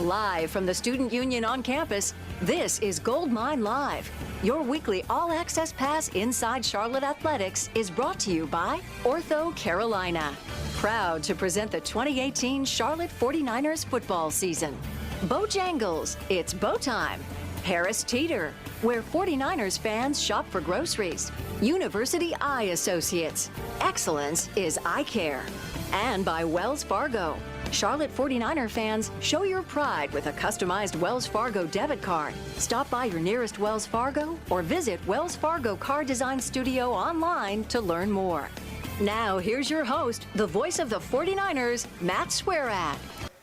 Live from the Student Union on campus, this is Goldmine Live. Your weekly all-access pass inside Charlotte Athletics is brought to you by Ortho Carolina. Proud to present the 2018 Charlotte 49ers football season. Bojangles, it's bow time. Harris Teeter, where 49ers fans shop for groceries. University Eye Associates, excellence is eye care. And by Wells Fargo. Charlotte 49er fans, show your pride with a customized Wells Fargo debit card. Stop by your nearest Wells Fargo or visit Wells Fargo Car Design Studio online to learn more. Now, here's your host, the voice of the 49ers, Matt Swearad.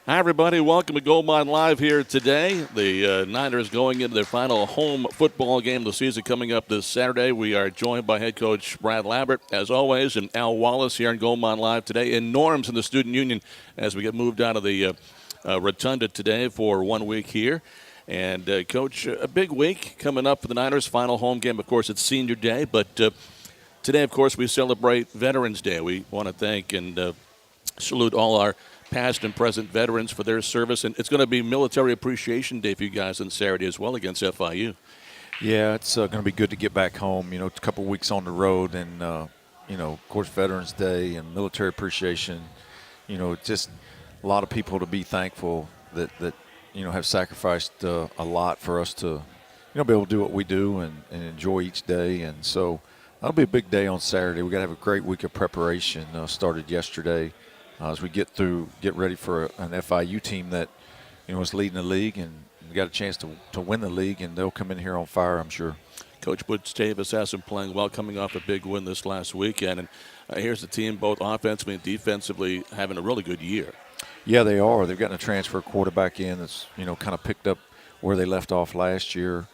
Hi, everybody. Welcome to Goldmine Live here today. The Niners going into their final home football game of the season coming up this Saturday. We are joined by head coach Brad Lambert, as always, and Al Wallace here on Goldmine Live today. And Norm's in the Student Union as we get moved out of the Rotunda today for 1 week here. And, Coach, a big week coming up for the Niners. Final home game, of course, it's Senior Day. But today, of course, we celebrate Veterans Day. We want to thank and salute all our past and present veterans for their service. And it's going to be Military Appreciation Day for you guys on Saturday as well against FIU. Yeah, it's going to be good to get back home. You know, it's a couple weeks on the road and, you know, of course, Veterans Day and Military Appreciation. You know, just a lot of people to be thankful that you know, have sacrificed a lot for us to, you know, be able to do what we do and enjoy each day. And so that'll be a big day on Saturday. We've got to have a great week of preparation. Started yesterday. As we get ready for an FIU team that, you know, is leading the league and got a chance to win the league, and they'll come in here on fire, I'm sure. Coach Butch Davis has them playing well, coming off a big win this last weekend. And here's the team, both offensively and defensively, having a really good year. Yeah, they are. They've gotten a transfer quarterback in that's, you know, kind of picked up where they left off last year.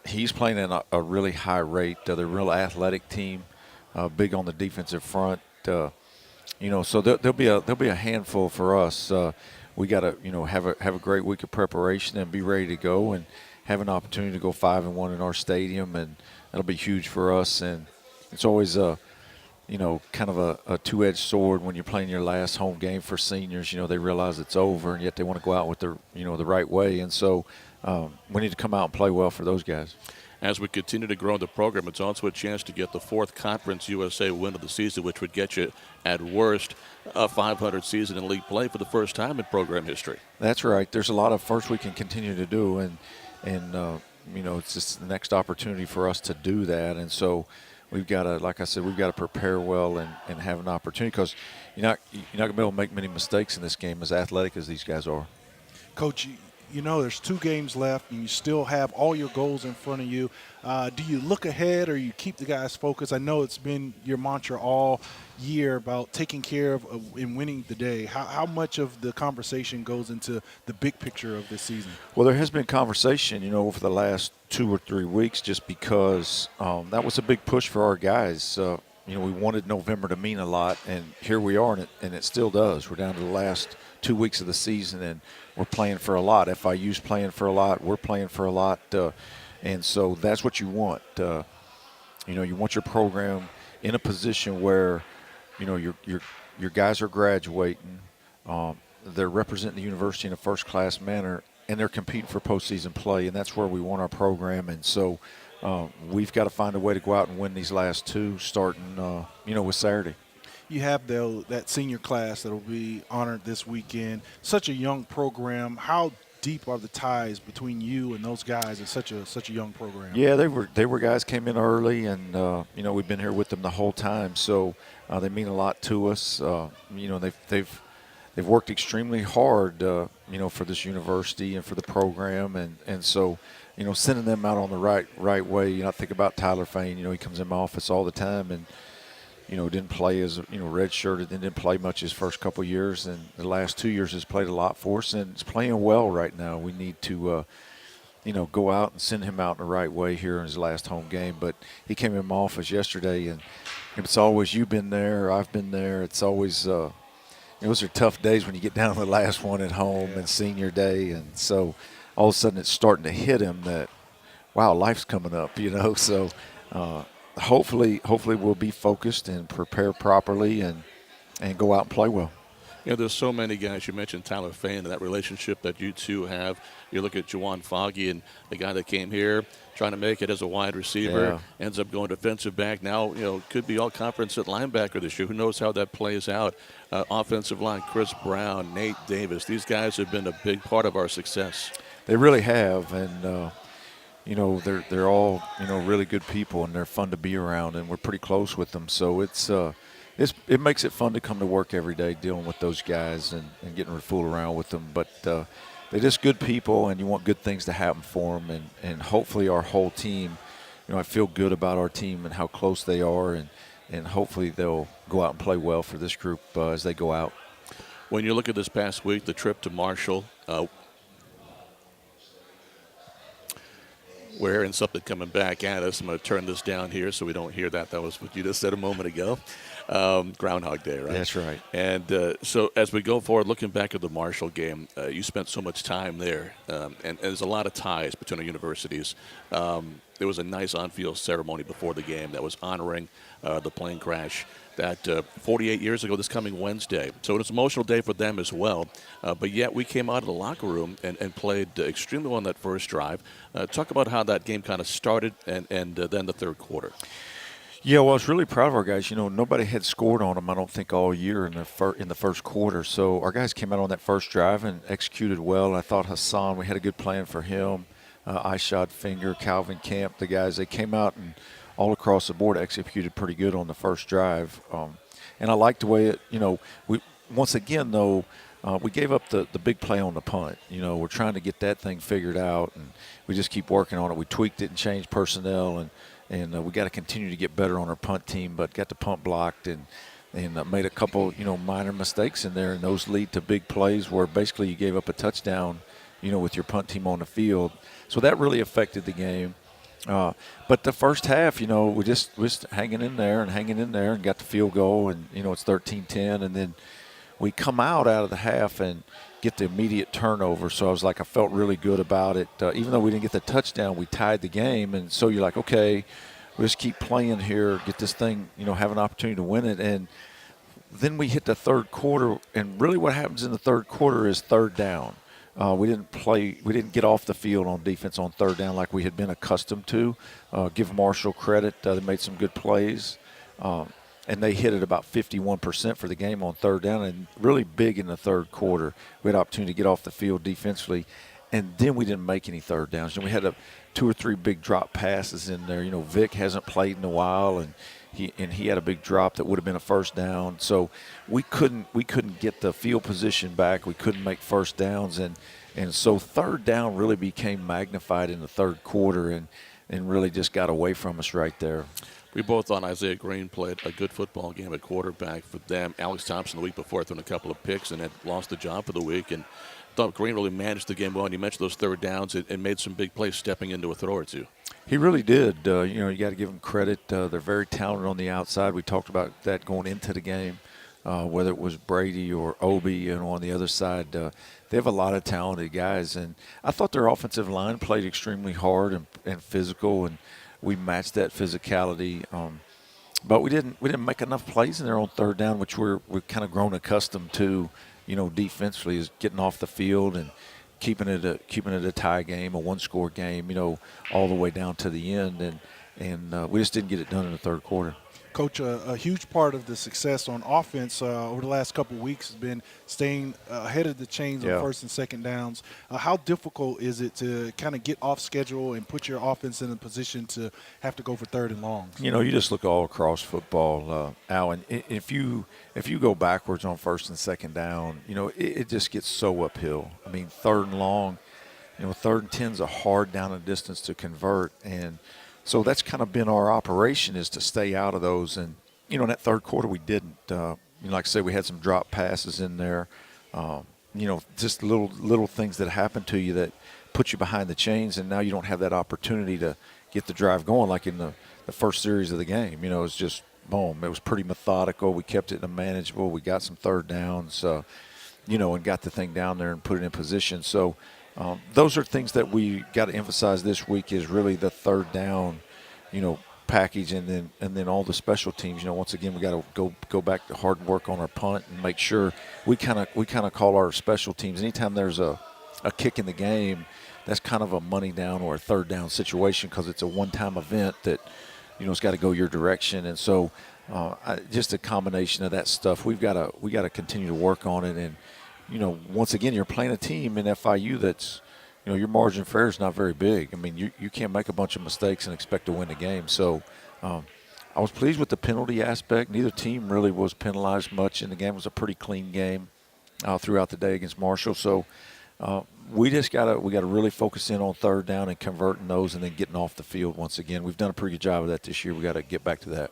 He's playing at a really high rate. They're a real athletic team, big on the defensive front. You know, so there'll be a handful for us. We got to, you know, have a great week of preparation and be ready to go and have an opportunity to go 5-1 in our stadium, and that'll be huge for us. And it's always you know, kind of a two-edged sword when you're playing your last home game for seniors. You know, they realize it's over, and yet they want to go out with the right way. And so we need to come out and play well for those guys. As we continue to grow the program, it's also a chance to get the fourth Conference USA win of the season, which would get you, at worst, a 500 season in league play for the first time in program history. That's right. There's a lot of firsts we can continue to do, and you know, it's just the next opportunity for us to do that. And so we've got to, like I said, we've got to prepare well and have an opportunity, because you're not going to be able to make many mistakes in this game, as athletic as these guys are. Coach, you know, there's 2 games left, and you still have all your goals in front of you. Do you look ahead, or you keep the guys focused? I know it's been your mantra all year about taking care of and winning the day. How much of the conversation goes into the big picture of this season? Well, there has been conversation, you know, over the last 2 or 3 weeks, just because that was a big push for our guys. You know, we wanted November to mean a lot, and here we are, and it still does. We're down to the last 2 weeks of the season, and we're playing for a lot. FIU's playing for a lot. We're playing for a lot. And so that's what you want. You know, you want your program in a position where, you know, your guys are graduating. They're representing the university in a first-class manner, and they're competing for postseason play, and that's where we want our program. And so we've got to find a way to go out and win these last 2, starting, you know, with Saturday. You have that senior class that will be honored this weekend. Such a young program. How deep are the ties between you and those guys in such a young program? Yeah, they were guys came in early, and you know, we've been here with them the whole time. So they mean a lot to us. You know, they've worked extremely hard, you know, for this university and for the program, and so, you know, sending them out on the right way. You know, I think about Tyler Fain. You know, he comes in my office all the time, and you know, didn't play as, you know, redshirted, and didn't play much his first couple of years, and the last 2 years has played a lot for us, and it's playing well right now. We need to, you know, go out and send him out in the right way here in his last home game. But he came in my office yesterday, and it's always, you've been there, I've been there. It's always, those are tough days when you get down to the last one at home and senior day, and so all of a sudden it's starting to hit him that, wow, life's coming up, you know. So hopefully we'll be focused and prepare properly and go out and play well. You know, there's so many guys. You mentioned Tyler Fain and that relationship that you two have. You look at Juwan Foggy and the guy that came here trying to make it as a wide receiver, ends up going defensive back. Now, you know, could be all conference at linebacker this year. Who knows how that plays out? Offensive line, Chris Brown, Nate Davis. These guys have been a big part of our success. They really have, and you know, they're all, you know, really good people, and they're fun to be around, and we're pretty close with them. So it makes it fun to come to work every day dealing with those guys and getting to fool around with them. But they're just good people, and you want good things to happen for them. And hopefully our whole team, you know, I feel good about our team and how close they are, and hopefully they'll go out and play well for this group as they go out. When you look at this past week, the trip to Marshall, we're hearing something coming back at us. I'm going to turn this down here so we don't hear that. That was what you just said a moment ago. Groundhog Day, right? That's right. And so as we go forward, looking back at the Marshall game, you spent so much time there, and there's a lot of ties between our universities. There was a nice on-field ceremony before the game that was honoring the plane crash that 48 years ago this coming Wednesday. So it was an emotional day for them as well. But yet we came out of the locker room and played extremely well on that first drive. Talk about how that game kind of started and then the third quarter. Yeah, well, I was really proud of our guys. You know, nobody had scored on them, I don't think, all year in the first quarter. So our guys came out on that first drive and executed well. I thought Hassan, we had a good plan for him. Ishad Finger, Calvin Camp, the guys, they came out and all across the board executed pretty good on the first drive. And I liked the way it, you know, we once again, though, we gave up the big play on the punt. You know, we're trying to get that thing figured out, and we just keep working on it. We tweaked it and changed personnel, and we got to continue to get better on our punt team, but got the punt blocked and made a couple, you know, minor mistakes in there, and those lead to big plays where basically you gave up a touchdown, you know, with your punt team on the field. So that really affected the game. But the first half, you know, we just hanging in there and got the field goal, and, you know, it's 13-10, and then we come out of the half and get the immediate turnover. So I felt really good about it. Even though we didn't get the touchdown, we tied the game, and so you're like, okay, we just keep playing here, get this thing, you know, have an opportunity to win it. And then we hit the third quarter, and really what happens in the third quarter is third down. We didn't get off the field on defense on third down like we had been accustomed to. Give Marshall credit. They made some good plays. And they hit it about 51% for the game on third down, and really big in the third quarter. We had an opportunity to get off the field defensively, and then we didn't make any third downs. And we had 2 or 3 big drop passes in there. You know, Vic hasn't played in a while, and he had a big drop that would have been a first down. So we couldn't get the field position back. We couldn't make first downs, and so third down really became magnified in the third quarter, and really just got away from us right there. We both thought Isaiah Green played a good football game at quarterback for them. Alex Thompson the week before threw a couple of picks and had lost the job for the week. And thought Green really managed the game well. And you mentioned those third downs and made some big plays stepping into a throw or two. He really did. You know, you got to give him credit. They're very talented on the outside. We talked about that going into the game, whether it was Brady or Obi, you know, on the other side. They have a lot of talented guys. And I thought their offensive line played extremely hard and physical, and we matched that physicality, but we didn't make enough plays in there on third down, which we've kind of grown accustomed to, you know, defensively, is getting off the field and keeping it a tie game, a one-score game, you know, all the way down to the end, and we just didn't get it done in the third quarter. Coach, a huge part of the success on offense over the last couple of weeks has been staying ahead of the chains on first and second downs. How difficult is it to kind of get off schedule and put your offense in a position to have to go for third and longs? You know, you just look all across football, Al, and if you go backwards on first and second down, you know, it just gets so uphill. I mean, third and long, you know, third and 10's a hard down and distance to convert, and so that's kind of been our operation, is to stay out of those. And, you know, in that third quarter we didn't. You know, like I said, we had some drop passes in there. You know, just little things that happen to you that put you behind the chains, and now you don't have that opportunity to get the drive going like in the first series of the game. You know, it's just, boom. It was pretty methodical. We kept it manageable. We got some third downs, you know, and got the thing down there and put it in position. So, those are things that we got to emphasize this week, is really the third down, you know, package, and then all the special teams. Once again, we got to go back to hard work on our punt and make sure we kind of call our special teams. Anytime there's a kick in the game, that's kind of a money down or a third down situation because it's a one-time event that it's got to go your direction. And so just a combination of that stuff, we got to continue to work on it. And once again, you're playing a team in FIU that's your margin for error is not very big. I mean, you can't make a bunch of mistakes and expect to win the game. So I was pleased with the penalty aspect. Neither team really was penalized much in the game. It was a pretty clean game throughout the day against Marshall. So we got to really focus in on third down and converting those and then getting off the field once again. We've done a pretty good job of that this year. We got to get back to that.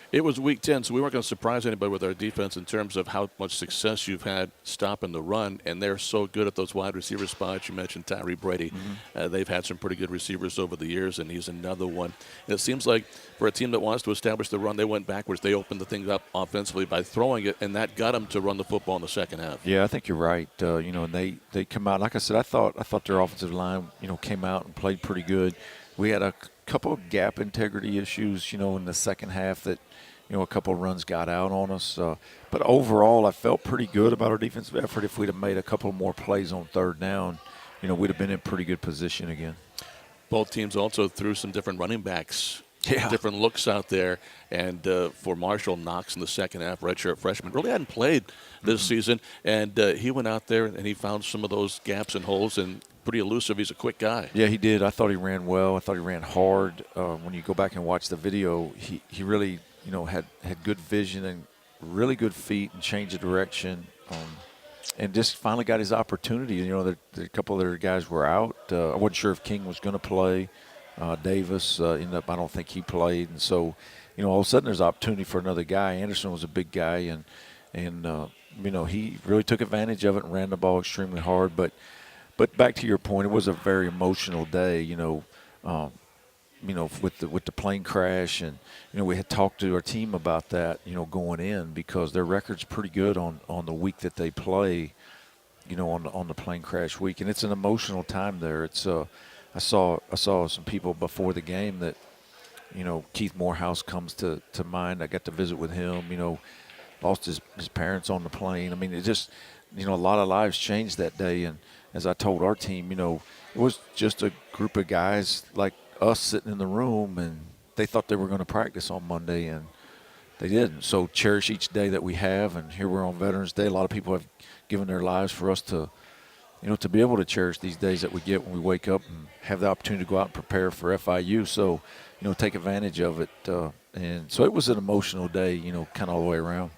It was week 10, so we weren't going to surprise anybody with our defense in terms of how much success you've had stopping the run, and they're so good at those wide receiver spots. You mentioned Tyree Brady. Mm-hmm. They've had some pretty good receivers over the years, and he's another one. And it seems like for a team that wants to establish the run, they went backwards. They opened the thing up offensively by throwing it, and that got them to run the football in the second half. Yeah, I think you're right. And they come out. Like I said, I thought their offensive line, came out and played pretty good. We had a couple of gap integrity issues, in the second half that – a couple of runs got out on us. But overall, I felt pretty good about our defensive effort. If we'd have made a couple more plays on third down, we'd have been in pretty good position again. Both teams also threw some different running backs, yeah, different looks out there. And for Marshall, Knox in the second half, redshirt freshman, really hadn't played this season. And he went out there and he found some of those gaps and holes and pretty elusive. He's a quick guy. Yeah, he did. I thought he ran well. I thought he ran hard. When you go back and watch the video, he really – had good vision and really good feet and changed the direction, and just finally got his opportunity. A couple of their guys were out. I wasn't sure if King was going to play. Davis ended up, I don't think he played, and so all of a sudden there's opportunity for another guy. Anderson was a big guy, and he really took advantage of it and ran the ball extremely hard. But back to your point, it was a very emotional day. With the plane crash, and we had talked to our team about that, going in, because their record's pretty good on the week that they play, on the plane crash week, and it's an emotional time there. It's I saw some people before the game that, Keith Morehouse comes to mind. I got to visit with him. Lost his parents on the plane. I mean, it just, a lot of lives changed that day, and as I told our team, it was just a group of guys like us sitting in the room, and they thought they were going to practice on Monday, and they didn't. So cherish each day that we have, and here we're on Veterans Day. A lot of people have given their lives for us to, to be able to cherish these days that we get when we wake up and have the opportunity to go out and prepare for FIU. So, take advantage of it. And so it was an emotional day, kind of all the way around.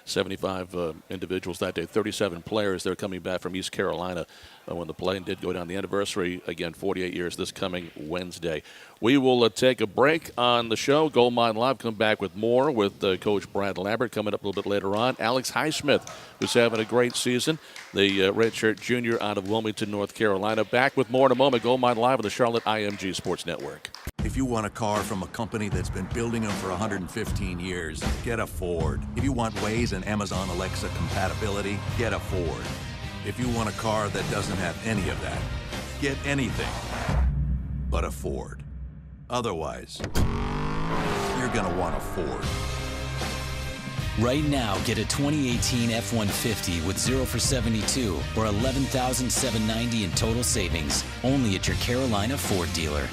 75 individuals that day, 37 players. They're coming back from East Carolina when the plane did go down. The anniversary, again, 48 years this coming Wednesday. We will take a break on the show. Gold Mine Live, come back with more with Coach Brad Lambert coming up a little bit later on. Alex Highsmith, who's having a great season, the redshirt junior out of Wilmington, North Carolina. Back with more in a moment. Gold Mine Live on the Charlotte IMG Sports Network. If you want a car from a company that's been building them for 115 years, get a Ford. If you want Waze and Amazon Alexa compatibility, get a Ford. If you want a car that doesn't have any of that, get anything but a Ford. Otherwise, you're going to want a Ford. Right now, get a 2018 F-150 with 0 for 72 or $11,790 in total savings, only at your Carolina Ford dealer.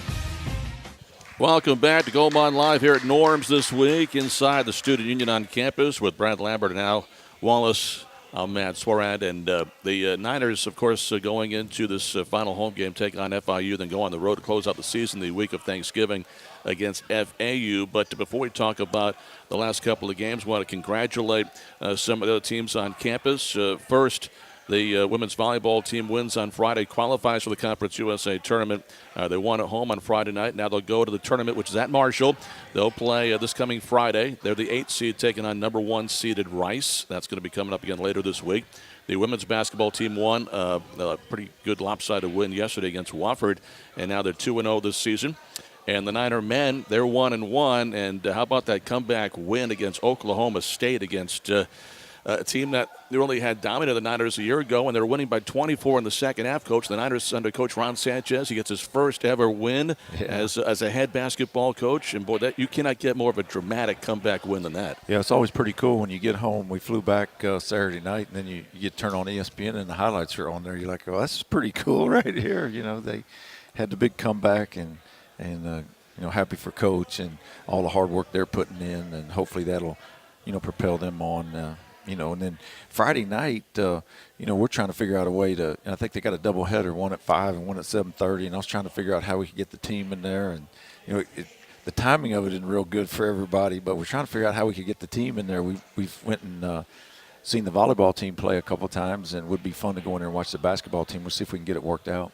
Welcome back to Gold Mine Live here at Norm's this week inside the Student Union on campus with Brad Lambert and Al Wallace. I'm Matt Swarad, and the Niners, of course, going into this final home game, take on FIU, then go on the road to close out the season the week of Thanksgiving against FAU. But before we talk about the last couple of games, I want to congratulate some of the other teams on campus. First, the women's volleyball team wins on Friday, qualifies for the Conference USA tournament. They won at home on Friday night. Now they'll go to the tournament, which is at Marshall. They'll play this coming Friday. They're the 8th seed taking on number 1 seeded Rice. That's going to be coming up again later this week. The women's basketball team won a pretty good lopsided win yesterday against Wofford, and now they're 2-0 this season. And the Niner men, they're 1-1. And how about that comeback win against Oklahoma State against a team that really had dominated the Niners a year ago, and they're winning by 24 in the second half. Coach, the Niners under Coach Ron Sanchez, he gets his first ever win as a head basketball coach, and boy, you cannot get more of a dramatic comeback win than that. Yeah, it's always pretty cool when you get home. We flew back Saturday night, and then you get turned on ESPN, and the highlights are on there. You're like, oh, that's pretty cool right here. You know, they had the big comeback, and happy for Coach and all the hard work they're putting in, and hopefully that'll, propel them on. And then Friday night, we're trying to figure out a way to. And I think they got a doubleheader, one at 5 and one at 7:30. And I was trying to figure out how we could get the team in there. And the timing of it isn't real good for everybody, but we're trying to figure out how we could get the team in there. We've went and seen the volleyball team play a couple times, and it would be fun to go in there and watch the basketball team. We'll see if we can get it worked out.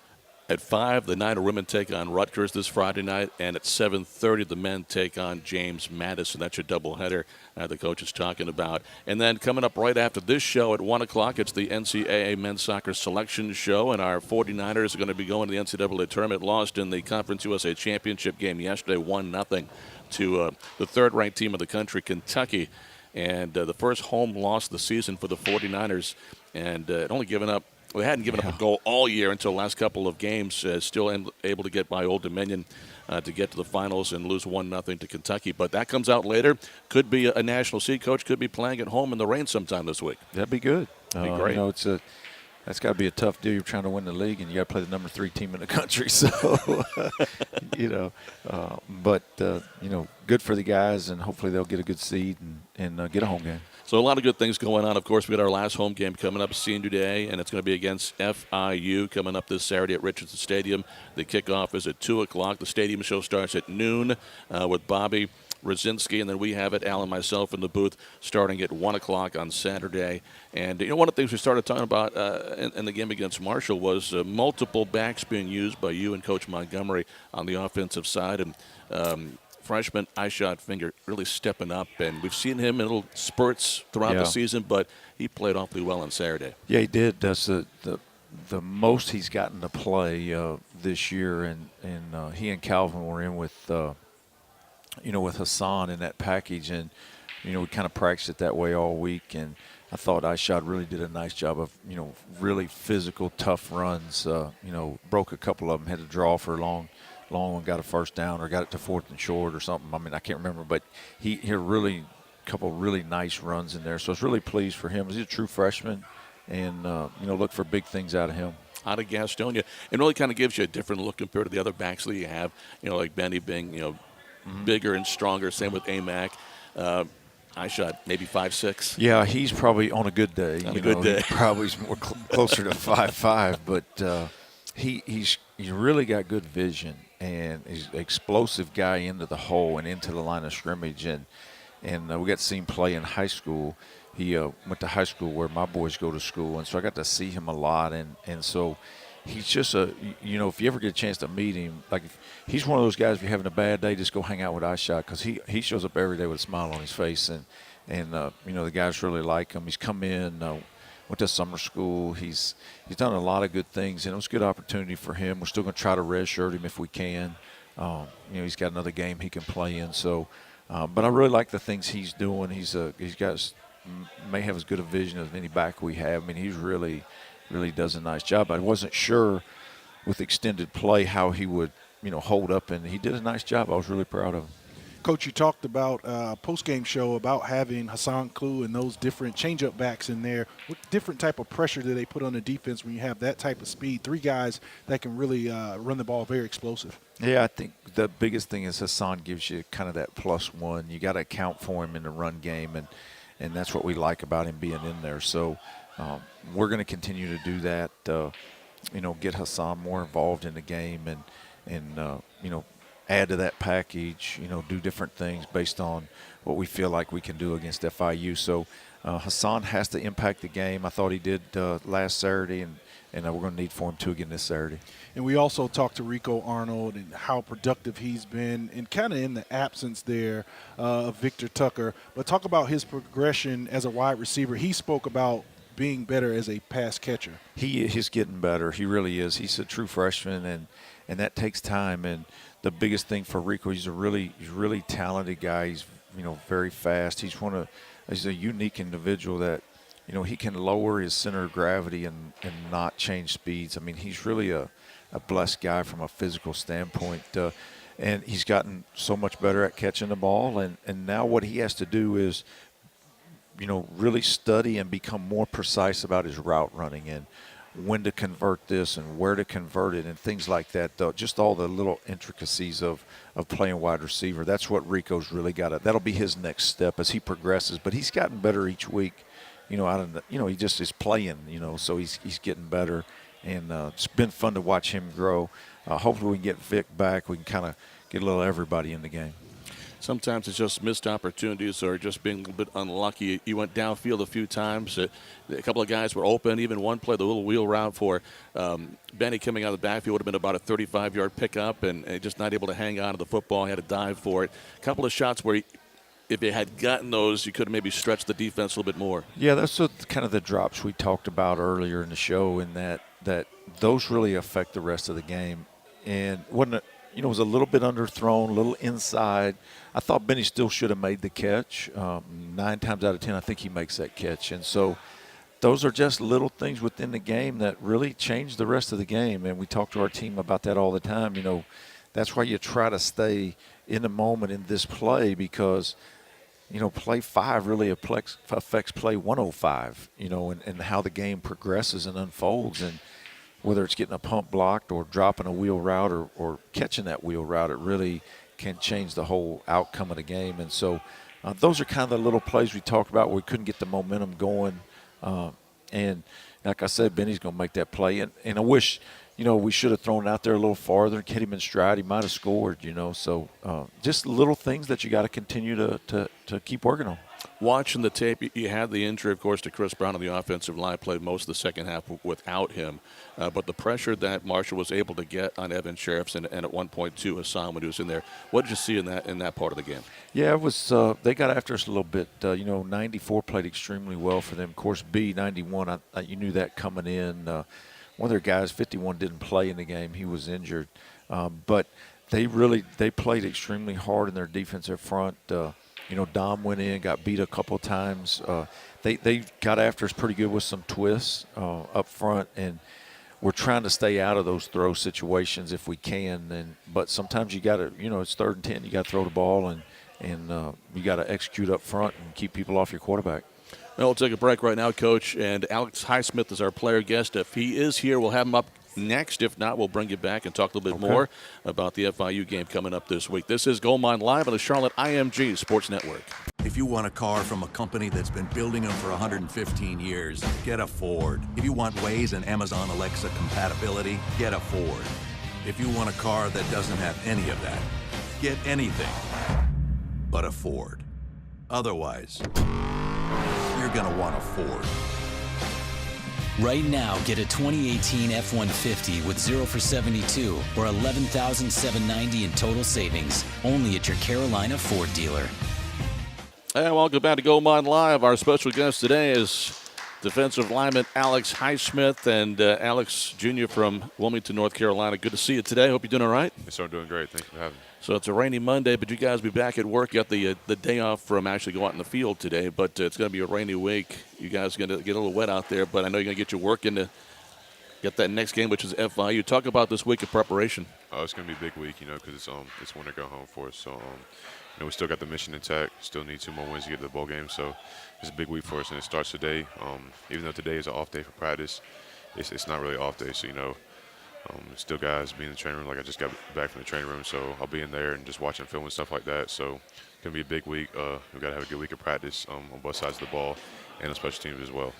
At 5, the Niner women take on Rutgers this Friday night, and at 7:30, the men take on James Madison. That's your doubleheader the coach is talking about. And then coming up right after this show at 1 o'clock, it's the NCAA Men's Soccer Selection Show, and our 49ers are going to be going to the NCAA tournament. Lost in the Conference USA Championship game yesterday, 1-0 to the third-ranked team of the country, Kentucky. And the first home loss of the season for the 49ers, and it only given up. We hadn't given up a goal all year until the last couple of games. Still able to get by Old Dominion to get to the finals and lose 1-0 to Kentucky. But that comes out later. Could be a national seed. Coach could be playing at home in the rain sometime this week. That'd be good. That'd be great. That's got to be a tough deal. You're trying to win the league, and you got to play the number 3 team in the country. So, good for the guys, and hopefully they'll get a good seed and get a home game. So a lot of good things going on. Of course, we got our last home game coming up Senior Day, and it's going to be against FIU coming up this Saturday at Richardson Stadium. The kickoff is at 2 o'clock. The stadium show starts at noon with Bobby Rosinski, and then we have it, Al and myself, in the booth starting at 1 o'clock on Saturday. And, one of the things we started talking about in the game against Marshall was multiple backs being used by you and Coach Montgomery on the offensive side. And freshman Ishod Finger really stepping up, and we've seen him in little spurts throughout the season, but he played awfully well on Saturday. Yeah, he did. That's the most he's gotten to play this year, and he and Calvin were in with with Hassan in that package, and we kind of practiced it that way all week, and I thought Ishod really did a nice job of really physical, tough runs. Broke a couple of them, had to draw for a long one, got a first down or got it to 4th and short or something. I mean, I can't remember, but he had really couple really nice runs in there. So I was really pleased for him. He's a true freshman, and look for big things out of him. Out of Gastonia, it really kind of gives you a different look compared to the other backs that you have. Like Benny being bigger and stronger. Same with AMAC. I shot maybe 5'6". Yeah, he's probably on a good day. On a good day, he probably is more closer to 5'5", but he's really got good vision, and he's an explosive guy into the hole and into the line of scrimmage. And we got to see him play in high school. He went to high school where my boys go to school, and so I got to see him a lot. And so he's just if you ever get a chance to meet him, like he's one of those guys, if you're having a bad day, just go hang out with Ishod, because he shows up every day with a smile on his face. And the guys really like him. He's come in, went to summer school. He's done a lot of good things, and it was a good opportunity for him. We're still going to try to redshirt him if we can. He's got another game he can play in. So, but I really like the things he's doing. He's got may have as good a vision as any back we have. I mean, he's really does a nice job. I wasn't sure with extended play how he would hold up, and he did a nice job. I was really proud of him. Coach, you talked about post-game show about having Hassan Klue and those different change-up backs in there. What different type of pressure do they put on the defense when you have that type of speed? Three guys that can really run the ball very explosive. Yeah, I think the biggest thing is Hassan gives you kind of that +1. You got to account for him in the run game, and that's what we like about him being in there. So we're going to continue to do that, get Hassan more involved in the game and add to that package, do different things based on what we feel like we can do against FIU. So Hassan has to impact the game. I thought he did last Saturday, and we're going to need for him to again this Saturday. And we also talked to Rico Arnold and how productive he's been, and kind of in the absence there of Victor Tucker. But talk about his progression as a wide receiver. He spoke about being better as a pass catcher. He's getting better. He really is. He's a true freshman, and that takes time. And the biggest thing for Rico, he's a really talented guy. He's very fast. He's a unique individual that he can lower his center of gravity and not change speeds. I mean, he's really a blessed guy from a physical standpoint. And he's gotten so much better at catching the ball. And now what he has to do is, really study and become more precise about his route running and when to convert this and where to convert it and things like that. Just all the little intricacies of playing wide receiver. That's what Rico's really got. That'll be his next step as he progresses. But he's gotten better each week. He just is playing. So he's getting better, and it's been fun to watch him grow. Hopefully we can get Vic back. We can kind of get a little everybody in the game. Sometimes it's just missed opportunities or just being a little bit unlucky. You went downfield a few times. A couple of guys were open. Even one play, the little wheel route for Benny coming out of the backfield would have been about a 35-yard pickup and just not able to hang on to the football. He had to dive for it. A couple of shots where if they had gotten those, you could have maybe stretched the defense a little bit more. Yeah, that's kind of the drops we talked about earlier in the show, in that those really affect the rest of the game. And it was a little bit underthrown, a little inside. I thought Benny still should have made the catch. 9 times out of 10, I think he makes that catch. And so those are just little things within the game that really change the rest of the game. And we talk to our team about that all the time. That's why you try to stay in the moment in this play, because play 5 really affects play 105, and how the game progresses and unfolds. And whether it's getting a pump blocked or dropping a wheel route or catching that wheel route, it really can change the whole outcome of the game. And so those are kind of the little plays we talked about where we couldn't get the momentum going. And like I said, Benny's going to make that play. And I wish, we should have thrown it out there a little farther, hit him in stride. He might have scored, So just little things that you got to continue to keep working on. Watching the tape, you had the injury, of course, to Chris Brown on the offensive line, played most of the second half without him. But the pressure that Marshall was able to get on Evan Sheriffs and at one point too Hassan when he was in there, what did you see in that part of the game? Yeah, it was. They got after us a little bit. 94 played extremely well for them. Of course, 91, you knew that coming in. One of their guys, 51, didn't play in the game. He was injured. But they played extremely hard in their defensive front. Dom went in, got beat a couple of times. They got after us pretty good with some twists up front, and we're trying to stay out of those throw situations if we can. But sometimes you got to, it's 3rd and 10, you got to throw the ball, and you got to execute up front and keep people off your quarterback. Well, we'll take a break right now, Coach, and Alex Highsmith is our player guest. If he is here, we'll have him up next. If not, we'll bring you back and talk a little bit more about the FIU game coming up this week. This is Goldmine Live on the Charlotte IMG Sports Network. If you want a car from a company that's been building them for 115 years, get a Ford. If you want Waze and Amazon Alexa compatibility, get a Ford. If you want a car that doesn't have any of that, get anything but a Ford. Otherwise, you're going to want a Ford. Right now, get a 2018 F-150 with 0 for 72 or $11,790 in total savings, only at your Carolina Ford dealer. And welcome back to Goldmine Live. Our special guest today is defensive lineman Alex Highsmith, and Alex Jr. from Wilmington, North Carolina. Good to see you today. Hope you're doing all right. Yes, sir. I'm doing great. Thanks for having me. So it's a rainy Monday, but you guys will be back at work. You got the day off from actually going out in the field today, but it's going to be a rainy week. You guys are going to get a little wet out there, but I know you're going to get your work in to get that next game, which is FIU. Talk about this week of preparation. Oh, it's going to be a big week, because it's winter go home for us. So, we still got the mission intact. Still need 2 more wins to get to the bowl game. So it's a big week for us, and it starts today. Even though today is an off day for practice, it's not really an off day. So, still guys being in the training room. Like I just got back from the training room, so I'll be in there and just watching film and stuff like that. So it's going to be a big week. We've got to have a good week of practice on both sides of the ball and on special teams as well.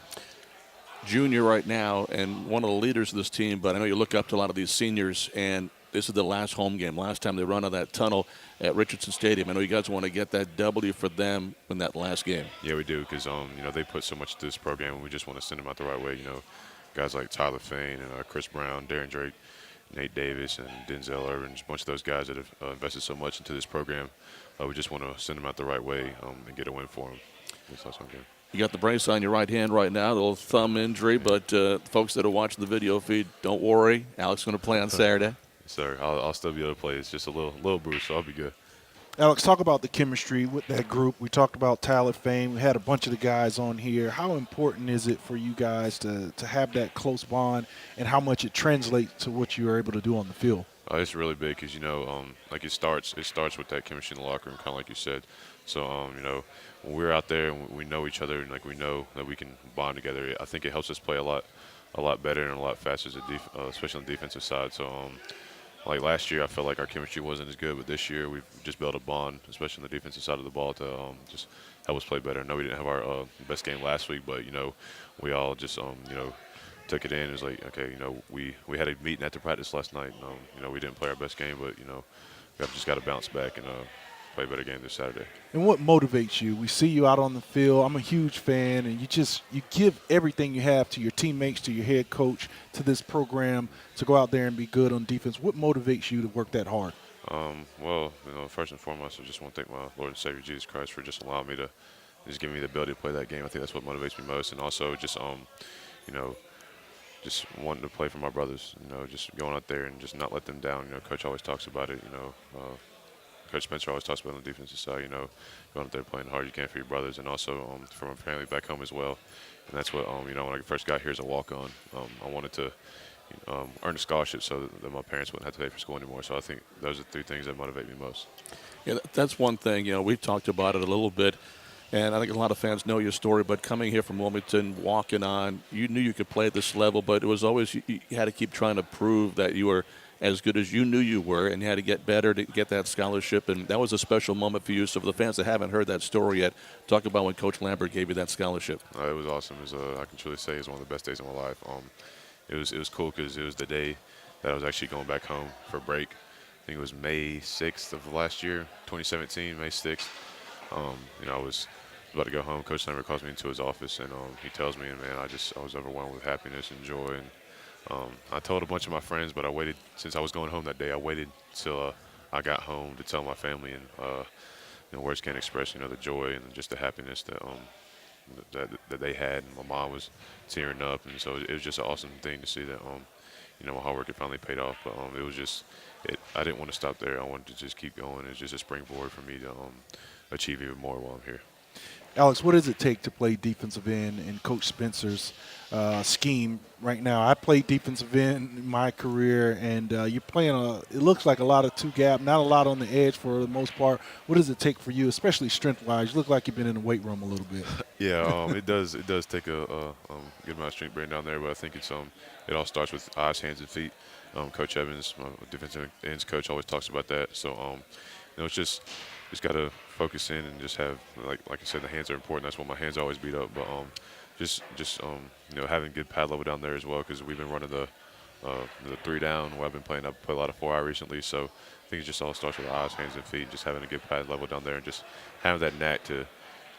Junior right now and one of the leaders of this team, but I know you look up to a lot of these seniors, and this is the last home game. Last time they run on that tunnel at Richardson Stadium. I know you guys want to get that W for them in that last game. Yeah, we do, because they put so much to this program, and we just want to send them out the right way. Guys like Tyler Fain and Chris Brown, Darren Drake, Nate Davis, and Denzel Irvin, just a bunch of those guys that have invested so much into this program. We just want to send them out the right way and get a win for them. This last game. You got the brace on your right hand right now, a little thumb injury, but folks that are watching the video feed, don't worry. Alex is going to play on Saturday. Yes, sir. I'll still be able to play. It's just a little bruise, so I'll be good. Alex, talk about the chemistry with that group. We talked about Tyler Fame. We had a bunch of the guys on here. How important is it for you guys to have that close bond, and how much it translates to what you are able to do on the field? It's really big because, like it starts with that chemistry in the locker room, kind of like you said. So, when we're out there and we know each other and like we know that we can bond together, I think it helps us play a lot better and a lot faster, especially on the defensive side. So, like last year, I felt like our chemistry wasn't as good, but this year we've just built a bond, especially on the defensive side of the ball, to just help us play better. I know we didn't have our best game last week, but we all just took it in. It was like, okay, we had a meeting after practice last night. We didn't play our best game, but we just got to bounce back and play a better game this Saturday. And what motivates you? We see you out on the field. I'm a huge fan, and you give everything you have to your teammates, to your head coach, to this program to go out there and be good on defense. What motivates you to work that hard? Well, first and foremost, I just want to thank my Lord and Savior Jesus Christ for just allowing me to, just giving me the ability to play that game. I think that's what motivates me most, and also just just wanting to play for my brothers. Just going out there and just not let them down. Coach always talks about it. Coach Spencer always talks about on the defensive side, going out there playing hard you can for your brothers, and also for my family back home as well. And that's what, when I first got here as a walk-on, I wanted to earn a scholarship so that my parents wouldn't have to pay for school anymore. So I think those are 3 things that motivate me most. Yeah, that's one thing. We've talked about it a little bit, and I think a lot of fans know your story. But coming here from Wilmington, walking on, you knew you could play at this level, but it was always you had to keep trying to prove that you were as good as you knew you were, and you had to get better to get that scholarship. And that was a special moment for you. So for the fans that haven't heard that story yet, talk about when Coach Lambert gave you that scholarship. It was awesome. It was, I can truly say, it was one of the best days of my life. It was cool because it was the day that I was actually going back home for break. I think it was May 6th of last year, 2017, May 6th. I was about to go home. Coach Lambert calls me into his office, and he tells me, and man, I was overwhelmed with happiness and joy. And I told a bunch of my friends, but I waited, since I was going home that day, I waited till I got home to tell my family, and words can't express, the joy and just the happiness that they had. And my mom was tearing up, and so it was just an awesome thing to see that, my hard work had finally paid off. But it was just, I didn't want to stop there. I wanted to just keep going. It was just a springboard for me to achieve even more while I'm here. Alex, what does it take to play defensive end in Coach Spencer's scheme right now? I played defensive end in my career, and you're playing it looks like a lot of 2-gap, not a lot on the edge for the most part. What does it take for you, especially strength-wise? You look like you've been in the weight room a little bit. Yeah, it does take a good amount of strength bringing down there, but I think it all starts with eyes, hands, and feet. Coach Evans, my defensive ends coach, always talks about that. So, it's just got to focus in and just have, like I said, the hands are important. That's why my hands always beat up. But just having good pad level down there as well, because we've been running the 3 down. Where I've been playing, I've played a lot of 4-eye recently. So I think it just all starts with eyes, hands, and feet. Just having a good pad level down there and just having that knack to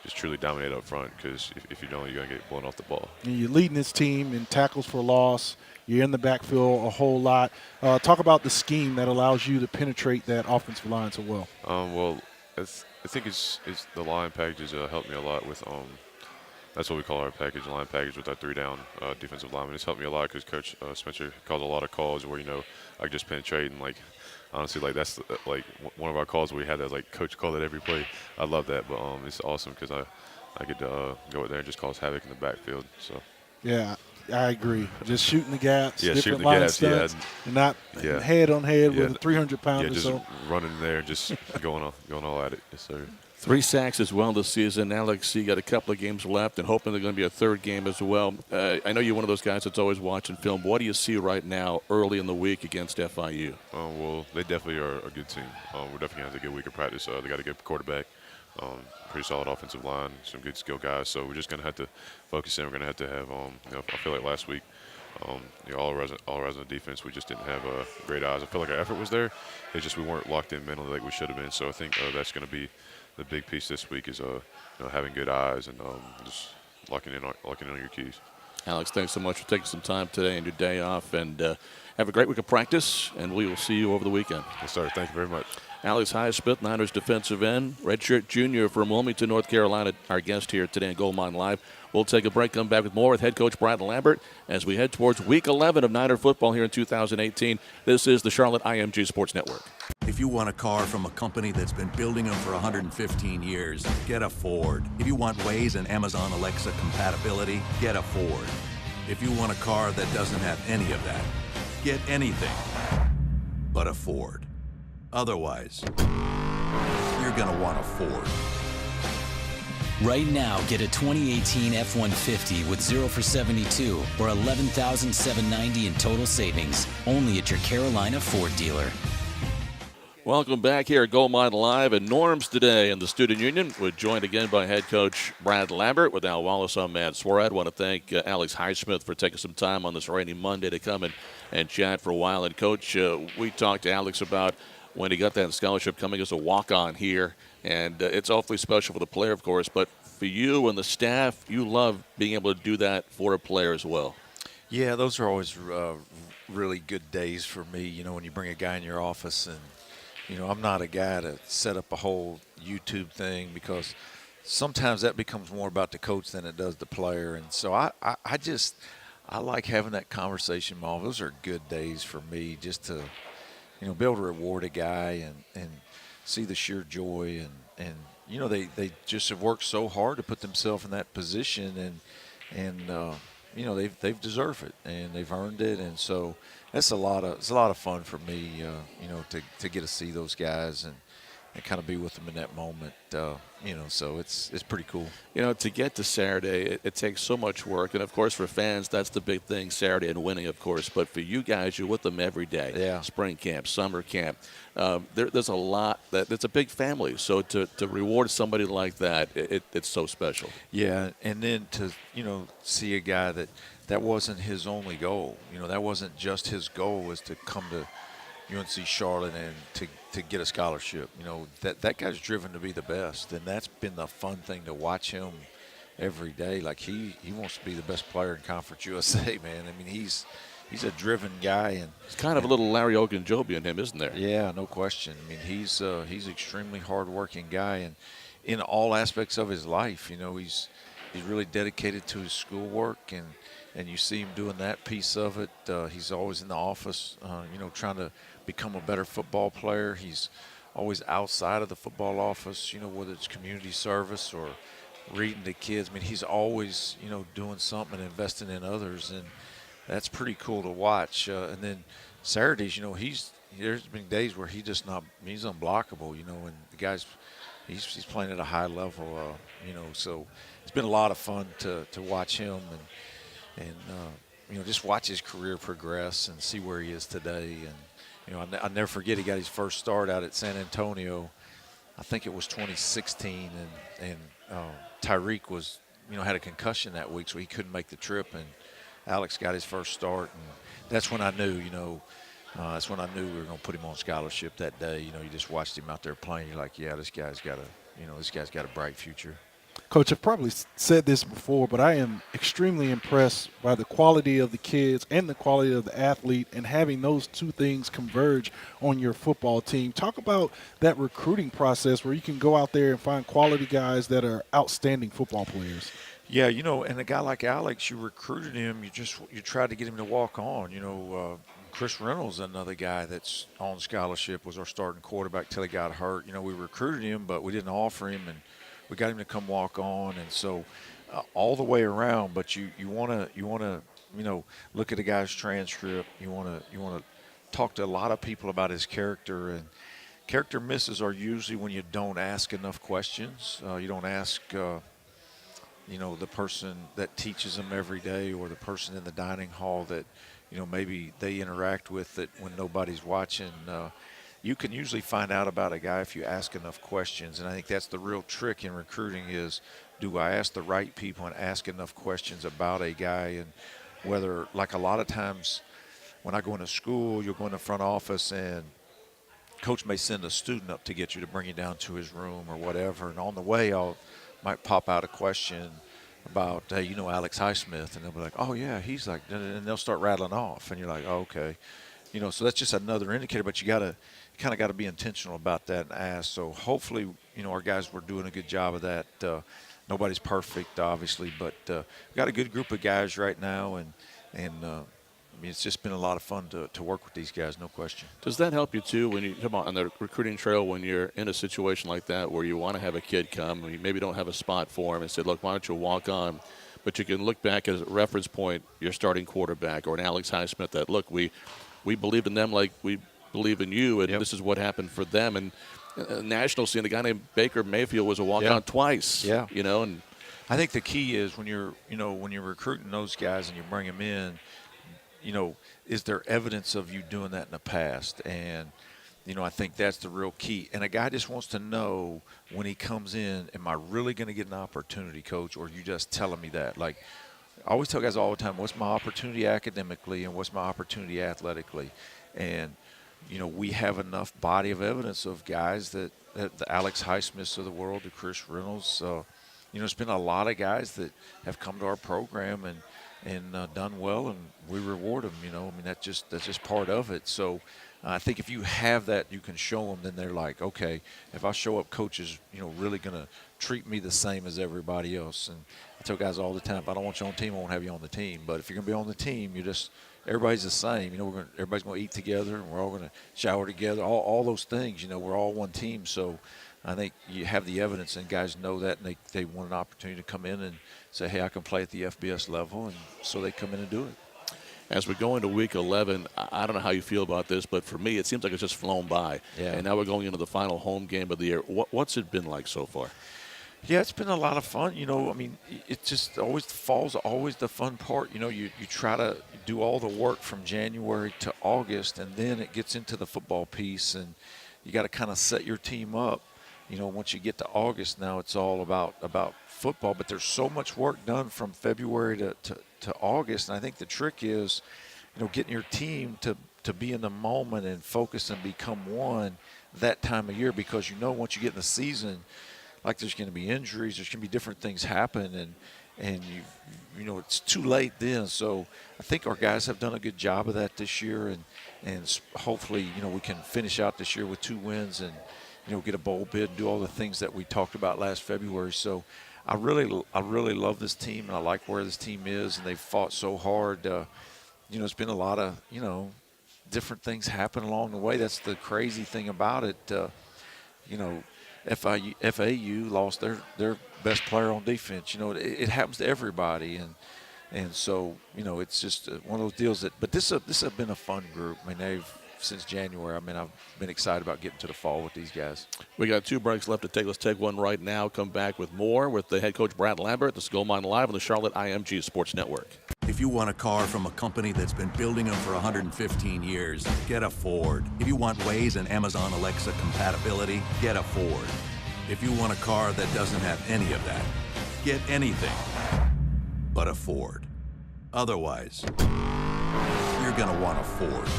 just truly dominate up front. Because if you don't, you're gonna get blown off the ball. And you're leading this team in tackles for loss. You're in the backfield a whole lot. Talk about the scheme that allows you to penetrate that offensive line so well. Well, I think it's the line packages helped me a lot with that's what we call our package, line package with our 3-down defensive lineman. It's helped me a lot because Coach Spencer calls a lot of calls where I just penetrate, and honestly that's one of our calls where we had that coach call it every play. I love that, but it's awesome because I get to go out there and just cause havoc in the backfield. So yeah. I agree. Just shooting the gaps, shooting different the line gaps, stunts, and not head on head with a 300-pounder. Yeah, just running there, just going all at it. Yes, sir. 3 sacks as well this season. Alex, you got a couple of games left, and hoping there's going to be a 3rd game as well. I know you're one of those guys that's always watching film. What do you see right now early in the week against FIU? Well, they definitely are a good team. We're definitely going to have a good week of practice. They got a good quarterback. Pretty solid offensive line, some good skill guys. So we're just going to have to focus in. We're going to have I feel like last week, all around the defense, we just didn't have great eyes. I feel like our effort was there. It's just we weren't locked in mentally like we should have been. So I think that's going to be the big piece this week is having good eyes and just locking in on your keys. Alex, thanks so much for taking some time today and your day off. And have a great week of practice, and we will see you over the weekend. Yes, sir. Thank you very much. Alex Highsmith, Niners defensive end, redshirt junior from Wilmington, North Carolina, our guest here today on Gold Mine Live. We'll take a break, come back with more with head coach Brad Lambert as we head towards Week 11 of Niner football here in 2018. This is the Charlotte IMG Sports Network. If you want a car from a company that's been building them for 115 years, get a Ford. If you want Waze and Amazon Alexa compatibility, get a Ford. If you want a car that doesn't have any of that, get anything but a Ford. Otherwise, you're gonna want a Ford. Right now, get a 2018 F-150 with 0 for 72 or $11,790 in total savings. Only at your Carolina Ford dealer. Welcome back here at Gold Mine Live and Norms today in the Student Union. We're joined again by head coach Brad Lambert with Al Wallace on Matt Swarad. I want to thank Alex Highsmith for taking some time on this rainy Monday to come and chat for a while. And, Coach, we talked to Alex about when he got that scholarship coming as a walk-on here. And it's awfully special for the player, of course. But for you and the staff, you love being able to do that for a player as well. Yeah, those are always really good days for me, you know, when you bring a guy in your office and, you know, I'm not a guy to set up a whole YouTube thing because sometimes that becomes more about the coach than it does the player. And so I like having that conversation, Maul. Those are good days for me just to, you know, be able to reward a guy and see the sheer joy. And you know, they just have worked so hard to put themselves in that position and you know, they've deserved it and they've earned it. And so it's a lot of fun for me, you know, to get to see those guys and kind of be with them in that moment, you know, so it's pretty cool. You know, to get to Saturday, it takes so much work. And, of course, for fans, that's the big thing, Saturday and winning, of course. But for you guys, you're with them every day. Yeah. Spring camp, summer camp. There's a lot. It's a big family. So to reward somebody like that, it's so special. Yeah, and then to, you know, see a guy that wasn't his only goal. You know, that wasn't just his goal was to come to UNC Charlotte and to get a scholarship. You know, that guy's driven to be the best, and that's been the fun thing to watch him every day. Like he wants to be the best player in Conference USA, man. I mean, he's a driven guy, and it's kind of a little Larry Ogunjobi in him, isn't there? Yeah, no question. I mean, he's an extremely hard-working guy, and in all aspects of his life, you know, he's really dedicated to his schoolwork, and you see him doing that piece of it. He's always in the office, you know, trying to become a better football player. He's always outside of the football office, you know, whether it's community service or reading to kids. I mean, he's always, you know, doing something and investing in others, and that's pretty cool to watch. And then Saturdays, you know, there's been days where he's unblockable, you know, and the guy's he's playing at a high level, you know, so it's been a lot of fun to watch him and you know, just watch his career progress and see where he is today. And you know, I'll never forget he got his first start out at San Antonio. I think it was 2016, and Tyreek was, you know, had a concussion that week, so he couldn't make the trip, and Alex got his first start, and that's when I knew, you know, we were going to put him on scholarship that day. You know, you just watched him out there playing. You're like, yeah, this guy's got a bright future. Coach, I've probably said this before, but I am extremely impressed by the quality of the kids and the quality of the athlete, and having those two things converge on your football team. Talk about that recruiting process where you can go out there and find quality guys that are outstanding football players. Yeah, you know, and a guy like Alex, you recruited him. You tried to get him to walk on. You know, Chris Reynolds, another guy that's on scholarship, was our starting quarterback till he got hurt. You know, we recruited him, but we didn't offer him, and we got him to come walk on. And so all the way around, but you want to you know, look at a guy's transcript. You want to talk to a lot of people about his character, and character misses are usually when you don't ask enough questions. You don't ask you know, the person that teaches them every day, or the person in the dining hall that, you know, maybe they interact with it when nobody's watching. You can usually find out about a guy if you ask enough questions, and I think that's the real trick in recruiting is, do I ask the right people and ask enough questions about a guy? And whether, like a lot of times when I go into school, you'll go in the front office and coach may send a student up to get you to bring you down to his room or whatever, and on the way might pop out a question about, hey, you know Alex Highsmith, and they'll be like, oh yeah, he's like, and they'll start rattling off, and you're like, oh, okay, you know, so that's just another indicator. But you kind of got to be intentional about that and ask. So hopefully, you know, our guys were doing a good job of that. Nobody's perfect, obviously, but we got a good group of guys right now, and mean, it's just been a lot of fun to work with these guys, no question. Does that help you too when you come on the recruiting trail when you're in a situation like that where you want to have a kid come and you maybe don't have a spot for him and say, look, why don't you walk on? But you can look back as a reference point, your starting quarterback or an Alex Highsmith that, look, we believed in them like we believe in you, and this is what happened for them. And national scene, a guy named Baker Mayfield was a walk-on twice. Yeah. You know, and I think the key is when you're recruiting those guys and you bring them in, is there evidence of you doing that in the past? And, I think that's the real key. And a guy just wants to know when he comes in, am I really going to get an opportunity, Coach, or are you just telling me that? Like, I always tell guys all the time, what's my opportunity academically and what's my opportunity athletically? And, we have enough body of evidence of guys that the Alex Highsmiths of the world, the Chris Reynolds, there's been a lot of guys that have come to our program and done well, and we reward them. That's just part of it. So I think if you have that, you can show them. Then they're like, okay, if I show up, coach is really going to treat me the same as everybody else. And I tell guys all the time, if I don't want you on the team, I won't have you on the team. But if you're going to be on the team, everybody's the same. Everybody's going to eat together, and we're all going to shower together. All those things. We're all one team. So I think you have the evidence, and guys know that, and they want an opportunity to come in and say, hey, I can play at the FBS level, and so they come in and do it. As we go into week 11, I don't know how you feel about this, but for me, it seems like it's just flown by. Yeah. And now we're going into the final home game of the year. What's it been like so far? Yeah, it's been a lot of fun. It just always fall's always the fun part. You try to do all the work from January to August, and then it gets into the football piece, and you got to kind of set your team up. Once you get to August, now it's all about football, but there's so much work done from February to August, and I think the trick is, getting your team to be in the moment and focus and become one that time of year, because once you get in the season, like there's going to be injuries, there's going to be different things happen, and it's too late then. So I think our guys have done a good job of that this year, and hopefully we can finish out this year with 2 wins and get a bowl bid and do all the things that we talked about last February. So I really love this team, and I like where this team is, and they've fought so hard. It's been a lot of different things happen along the way. That's the crazy thing about it. FAU lost their best player on defense. It happens to everybody, and so it's just one of those deals but this has been a fun group. Since January, I've been excited about getting to the fall with these guys. We got 2 breaks left to take. Let's take one right now. Come back with more with the head coach Brad Lambert. This is Gold Mine Live on the Charlotte IMG Sports Network. If you want a car from a company that's been building them for 115 years, get a Ford. If you want Waze and Amazon Alexa compatibility, get a Ford. If you want a car that doesn't have any of that, get anything but a Ford. Otherwise, you're going to want a Ford.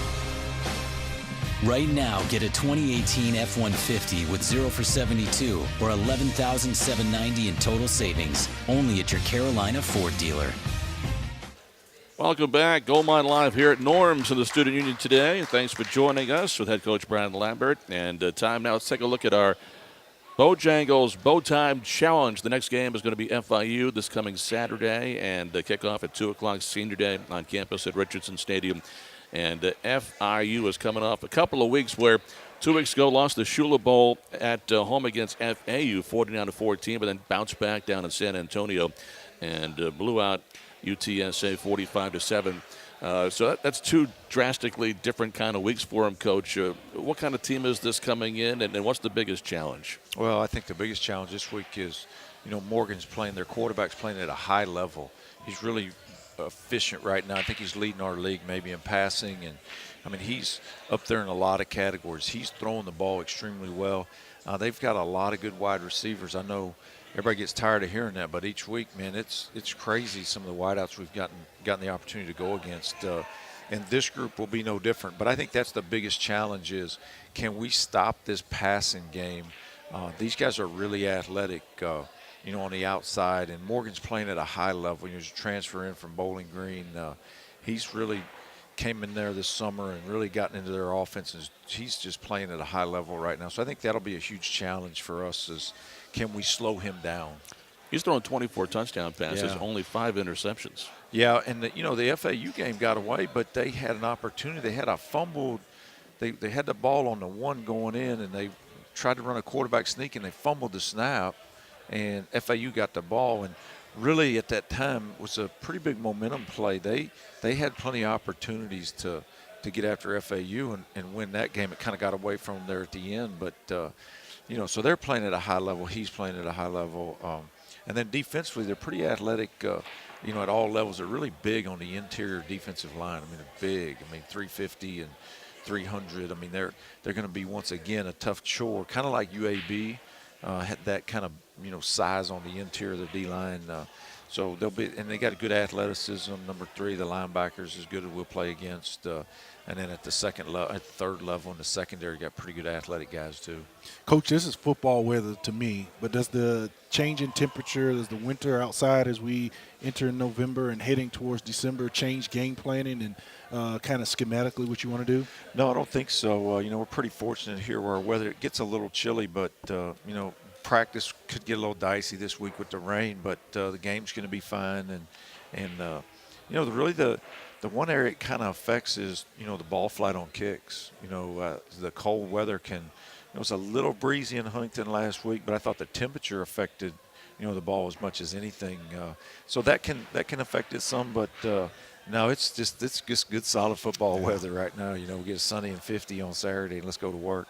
Right now, get a 2018 F-150 with 0 for 72 or $11,790 in total savings, only at your Carolina Ford dealer. Welcome back. Gold Mine Live here at Norm's in the Student Union today. Thanks for joining us with head coach Brad Lambert. And time now, let's take a look at our Bojangles Bow Time Challenge. The next game is going to be FIU this coming Saturday, and kickoff at 2 o'clock senior day on campus at Richardson Stadium. And FIU is coming off a couple of weeks where 2 weeks ago lost the Shula Bowl at home against FAU 49-14, but then bounced back down in San Antonio and blew out UTSA 45-7. So that's 2 drastically different kind of weeks for him, Coach. What kind of team is this coming in, and what's the biggest challenge? Well, I think the biggest challenge this week is, Morgan's playing, their quarterback's playing at a high level. He's really efficient right now. I think he's leading our league maybe in passing, and he's up there in a lot of categories. He's throwing the ball extremely well. They've got a lot of good wide receivers. I know everybody gets tired of hearing that, but each week, man, it's crazy some of the wideouts we've gotten the opportunity to go against. And this group will be no different. But I think that's the biggest challenge is, can we stop this passing game? These guys are really athletic, on the outside, and Morgan's playing at a high level. He's transferring from Bowling Green. He's really came in there this summer and really gotten into their offense, and he's just playing at a high level right now. So I think that'll be a huge challenge for us is, can we slow him down? He's throwing 24 touchdown passes, Yeah. only 5 interceptions. Yeah, and the FAU game got away, but they had an opportunity. They had a fumbled. They had the ball on the one going in, and they tried to run a quarterback sneak, and they fumbled the snap, and FAU got the ball. And really at that time was a pretty big momentum play. They had plenty of opportunities to get after FAU and win that game. It kind of got away from them there at the end, but so they're playing at a high level. He's playing at a high level, and then defensively they're pretty athletic. At all levels. They're really big on the interior defensive line. I mean, they're big. I mean, 350 and 300. I mean, they're going to be once again a tough chore, kind of like UAB had that kind of size on the interior of the D line. So they'll be, and they got a good athleticism. Number 3, the linebackers as good as we'll play against. And then at the third level in the secondary, got pretty good athletic guys too. Coach, this is football weather to me, but does the change in temperature, does the winter outside as we enter November and heading towards December change game planning and kind of schematically what you want to do? No, I don't think so. We're pretty fortunate here where our weather, it gets a little chilly, but, practice could get a little dicey this week with the rain, but the game's going to be fine. The one area it kind of affects is, the ball flight on kicks. The cold weather it was a little breezy in Huntington last week, but I thought the temperature affected, the ball as much as anything. So that can affect it some, but no, it's just good solid football weather right now. We get sunny and 50 on Saturday, and let's go to work.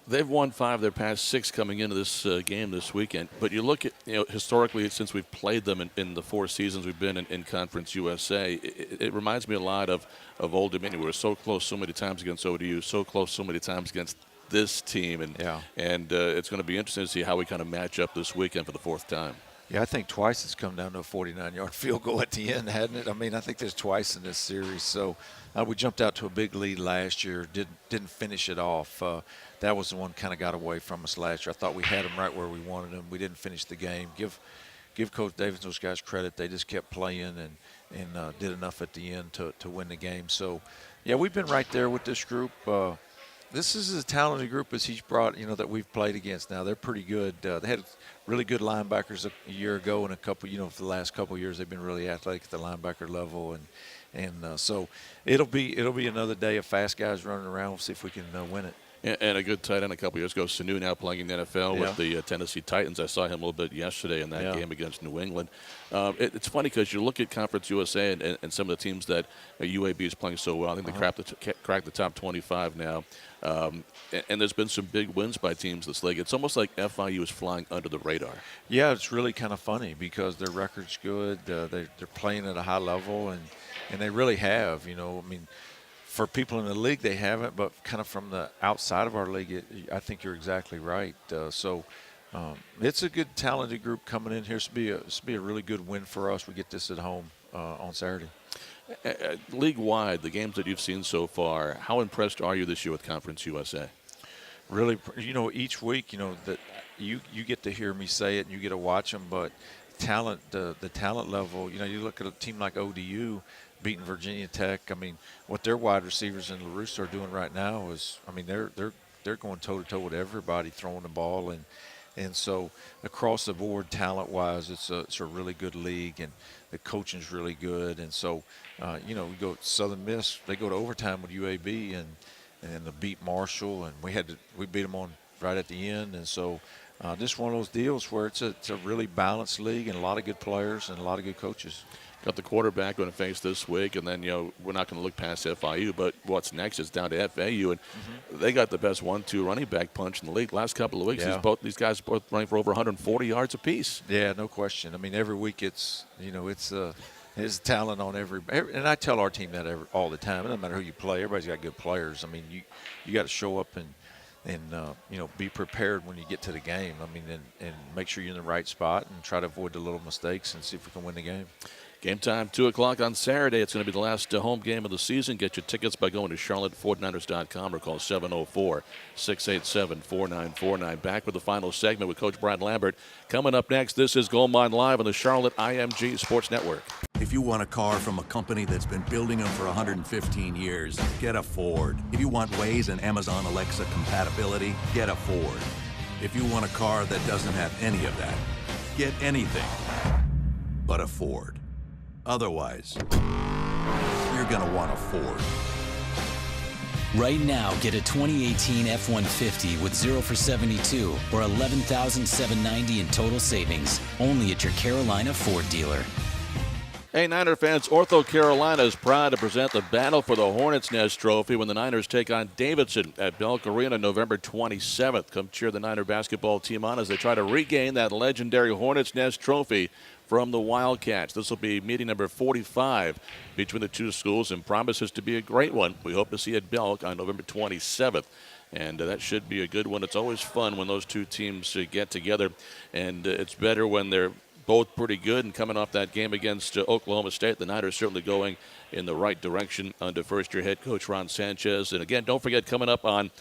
They've won 5 of their past 6 coming into this game this weekend. But you look at, historically, since we've played them in the 4 seasons we've been in Conference USA, it reminds me a lot of Old Dominion. We were so close so many times against ODU, so close so many times against this team. And it's going to be interesting to see how we kind of match up this weekend for the 4th time. Yeah, I think twice it's come down to a 49-yard field goal at the end, hadn't it? I mean, I think there's twice in this series. So we jumped out to a big lead last year, didn't finish it off. That was the one kind of got away from us last year. I thought we had them right where we wanted them. We didn't finish the game. Give Coach Davis and those guys credit. They just kept playing and did enough at the end to win the game. So, yeah, we've been right there with this group. This is as talented a group as he's brought, that we've played against now. They're pretty good. They had really good linebackers a year ago, and a couple, for the last couple of years they've been really athletic at the linebacker level, and so it'll be another day of fast guys running around. We'll see if we can win it. And a good tight end a couple years ago, Sanu, now playing in the NFL with the Tennessee Titans. I saw him a little bit yesterday in that game against New England. It's funny because you look at Conference USA and some of the teams that UAB is playing so well. I think they cracked the top 25 now. And there's been some big wins by teams this league. It's almost like FIU is flying under the radar. Yeah, it's really kind of funny because their record's good. They're playing at a high level, and they really have. For people in the league, they haven't, but kind of from the outside of our league, I think you're exactly right. So it's a good, talented group coming in here. This will be a really good win for us. We get this at home on Saturday. League-wide, the games that you've seen so far, how impressed are you this year with Conference USA? Really, each week, that you get to hear me say it and you get to watch them, but the talent level, you look at a team like ODU, beating Virginia Tech. I mean, what their wide receivers in LaRousse are doing right now is, they're going toe-to-toe with everybody throwing the ball. And so across the board, talent-wise, it's a really good league, and the coaching's really good. And so, we go Southern Miss, they go to overtime with UAB, and they beat Marshall, and we beat them on right at the end. And so just one of those deals where it's a really balanced league and a lot of good players and a lot of good coaches. Got the quarterback going to face this week, and then, we're not going to look past FIU, but what's next is down to FAU, and they got the best 1-2 running back punch in the league last couple of weeks. Yeah. These guys are both running for over 140 yards apiece. Yeah, no question. Every week it's talent on every and I tell our team that all the time. It doesn't matter who you play. Everybody's got good players. You got to show up and be prepared when you get to the game. And make sure you're in the right spot and try to avoid the little mistakes and see if we can win the game. Game time, 2 o'clock on Saturday. It's going to be the last home game of the season. Get your tickets by going to charlotte49ers.com or call 704-687-4949. Back with the final segment with Coach Brad Lambert. Coming up next, this is Gold Mine Live on the Charlotte IMG Sports Network. If you want a car from a company that's been building them for 115 years, get a Ford. If you want Waze and Amazon Alexa compatibility, get a Ford. If you want a car that doesn't have any of that, get anything but a Ford. Otherwise, you're going to want a Ford. Right now, get a 2018 F-150 with 0 for 72 or $11,790 in total savings. Only at your Carolina Ford dealer. Hey, Niner fans, Ortho Carolina is proud to present the Battle for the Hornets Nest Trophy when the Niners take on Davidson at Belk Arena November 27th. Come cheer the Niner basketball team on as they try to regain that legendary Hornets Nest Trophy from the Wildcats. This will be meeting number 45 between the two schools and promises to be a great one. We hope to see it at Belk on November 27th. And that should be a good one. It's always fun when those two teams get together, and it's better when they're both pretty good. And coming off that game against Oklahoma State, the Niners certainly going in the right direction under first-year head coach Ron Sanchez. And again, don't forget, coming up on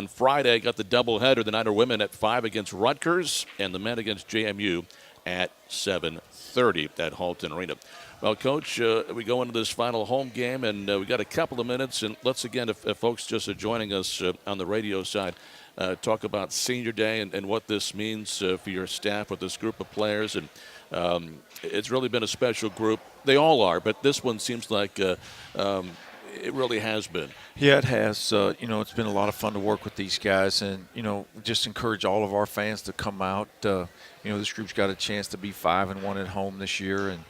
Friday, got the doubleheader, the Niner women at 5 against Rutgers and the men against JMU at 7:30 at Halton Arena. Well, Coach, we go into this final home game, and we got a couple of minutes. And let's, again, if folks just are joining us on the radio side, talk about Senior Day and what this means for your staff with this group of players. And it's really been a special group. They all are, but this one seems like it really has been. Yeah, it has. It's been a lot of fun to work with these guys, and, just encourage all of our fans to come out. This group's got a chance to be 5-1 at home this year, and,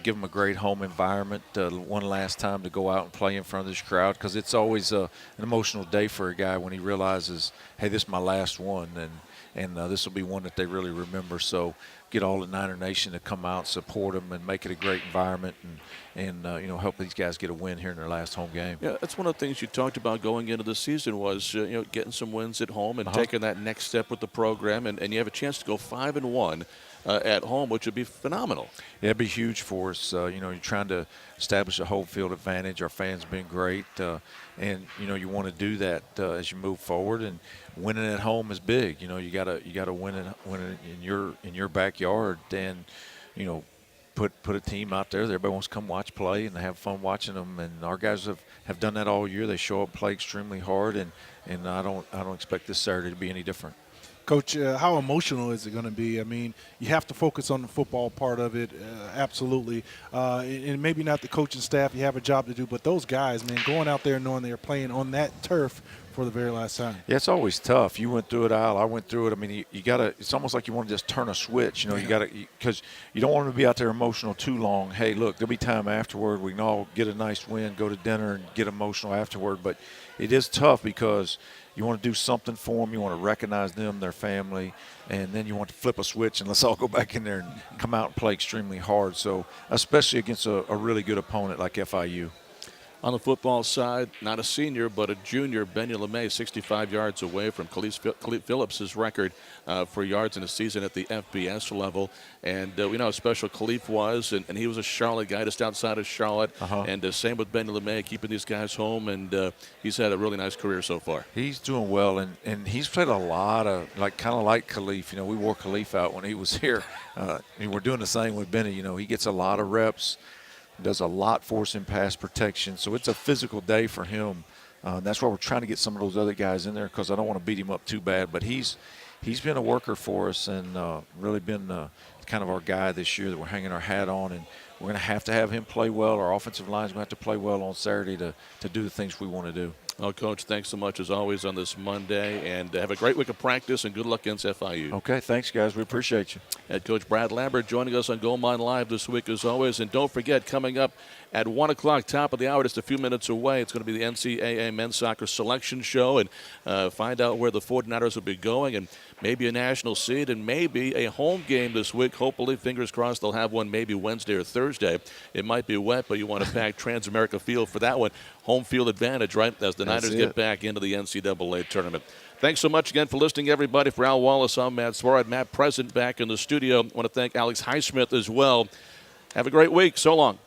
give them a great home environment one last time to go out and play in front of this crowd, because it's always an emotional day for a guy when he realizes, hey, this is my last one, and this will be one that they really remember. So get all the Niner Nation to come out, support them, and make it a great environment, and help these guys get a win here in their last home game. Yeah, that's one of the things you talked about going into the season was getting some wins at home and taking that next step with the program, and you have a chance to go 5-1 at home, which would be phenomenal. Yeah, it'd be huge for us. You're trying to establish a home field advantage. Our fans have been great, and you want to do that as you move forward. And winning at home is big. You gotta win it in your backyard, and put a team out there that everybody wants to come watch play and have fun watching them. And our guys have done that all year. They show up, play extremely hard, and I don't expect this Saturday to be any different. Coach, how emotional is it going to be? I mean, you have to focus on the football part of it, absolutely. And maybe not the coaching staff, you have a job to do, but those guys, man, going out there knowing they're playing on that turf for the very last time. Yeah, it's always tough. You went through it, Al. I went through it. I mean, you got to – it's almost like you want to just turn a switch. You got to – because you don't want to be out there emotional too long. Hey, look, there'll be time afterward. We can all get a nice win, go to dinner, and get emotional afterward. But it is tough because – you want to do something for them. You want to recognize them, their family, and then you want to flip a switch and let's all go back in there and come out and play extremely hard. So especially against a really good opponent like FIU. On the football side, not a senior, but a junior, Benny LeMay, 65 yards away from Khalif Phillips' record for yards in a season at the FBS level. And we know how special Khalif was, and he was a Charlotte guy just outside of Charlotte. And same with Benny LeMay, keeping these guys home, and he's had a really nice career so far. He's doing well, and he's played a lot of, kind of like Khalif. We wore Khalif out when he was here. We're doing the same with Benny. He gets a lot of reps. Does a lot for us in pass protection. So it's a physical day for him. That's why we're trying to get some of those other guys in there, because I don't want to beat him up too bad. But he's been a worker for us and really been kind of our guy this year that we're hanging our hat on. And we're going to have him play well. Our offensive line's going to have to play well on Saturday to do the things we want to do. Well, Coach, thanks so much as always on this Monday, and have a great week of practice and good luck against FIU. Okay, thanks, guys. We appreciate you. Head Coach Brad Lambert joining us on Gold Mine Live this week as always. And don't forget, coming up at 1 o'clock, top of the hour, just a few minutes away, it's going to be the NCAA Men's Soccer Selection Show, and find out where the 49ers will be going, and maybe a national seed, and maybe a home game this week. Hopefully, fingers crossed, they'll have one maybe Wednesday or Thursday. It might be wet, but you want to pack Transamerica Field for that one. Home field advantage, right, as the Niners get back into the NCAA tournament. Thanks so much again for listening, everybody. For Al Wallace, I'm Matt Swarad. Matt present back in the studio. I want to thank Alex Highsmith as well. Have a great week. So long.